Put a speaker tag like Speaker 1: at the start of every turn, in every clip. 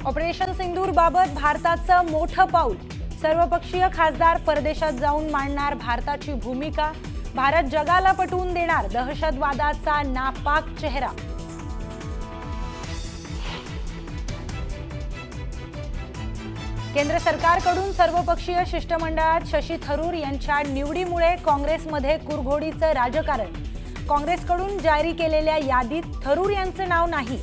Speaker 1: Operation सिंदूर बाबत भारताचं मोठं पाऊल। सर्वपक्षीय खासदार परदेशात जाऊन मांडणार भारताची भूमिका। भारत जगाला पटवून देणार दहशतवादाचा नापाक चेहरा। केंद्र सरकारकडून सर्वपक्षीय शिष्टमंडळात शशी थरूर यांच्या निवडीमुळे काँग्रेसमध्ये कुरघोडीचं राजकारण। काँग्रेसकडून जारी केलेल्या यादीत थरूर यांचं नाव नाही।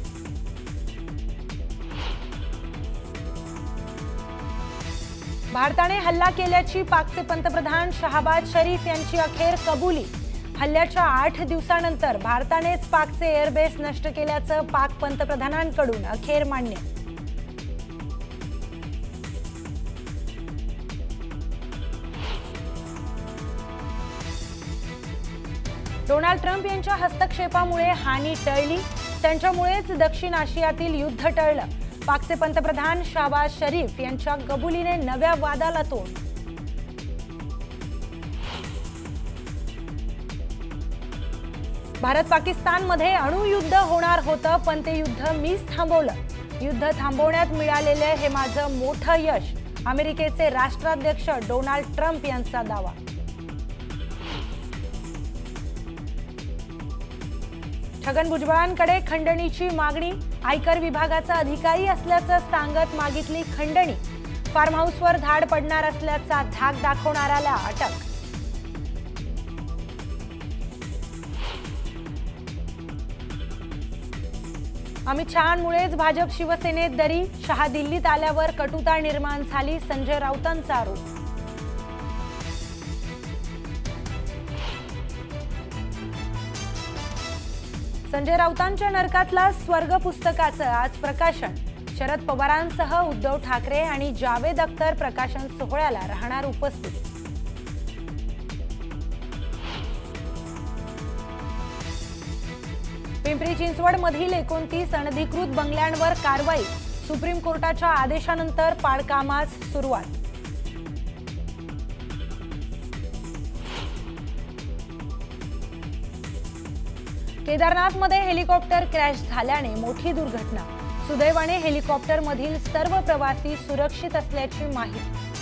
Speaker 1: भारताने हल्ला केल्याची पाकचे पंतप्रधान शहबाज शरीफ यांची अखेर कबुली। हल्ल्याच्या 8 दिवसानंतर भारतानेच पाकचे एअरबेस नष्ट केल्याचं पाक पंतप्रधानांकडून अखेर मान्य। डोनाल्ड ट्रम्प यांच्या हस्तक्षेपामुळे हानी टळली। त्यांच्यामुळेच दक्षिण आशियातील युद्ध टळलं। पाकचे पंतप्रधान शहबाज शरीफ यांच्या कबुलीने नव्या वादाला तोंड। भारत पाकिस्तानमध्ये अणुयुद्ध होणार होतं, पण ते युद्ध मीच थांबवलं। युद्ध थांबवण्यात मिळालेले हे माझं मोठं यश, अमेरिकेचे राष्ट्राध्यक्ष डोनाल्ड ट्रम्प यांचा दावा। छगन भुजबळांकडे खंडणीची मागणी। आयकर विभागाचा अधिकारी असल्याचं सांगत मागितली खंडणी। फार्म हाऊसवर धाड पडणार असल्याचा धाक दाखवणाऱ्याला अटक। अमित शहांमुळेच भाजप शिवसेनेत दरी। शहा दिल्लीत आल्यावर कटुता निर्माण झाली, संजय राऊतांचा आरोप। संजय राऊतांच्या नरकातला स्वर्ग पुस्तकाचं आज प्रकाशन। शरद पवारांसह उद्धव ठाकरे आणि जावेद अख्तर प्रकाशन सोहळ्याला राहणार उपस्थित। पिंपरी चिंचवड मधील 29 अनधिकृत बंगल्यांवर कारवाई। सुप्रीम कोर्टाच्या आदेशानंतर पाडकामास सुरुवात। केदारनाथमध्ये हेलिकॉप्टर क्रॅश झाल्याने मोठी दुर्घटना। सुदैवाने हेलिकॉप्टरमधील सर्व प्रवासी सुरक्षित असल्याची माहिती।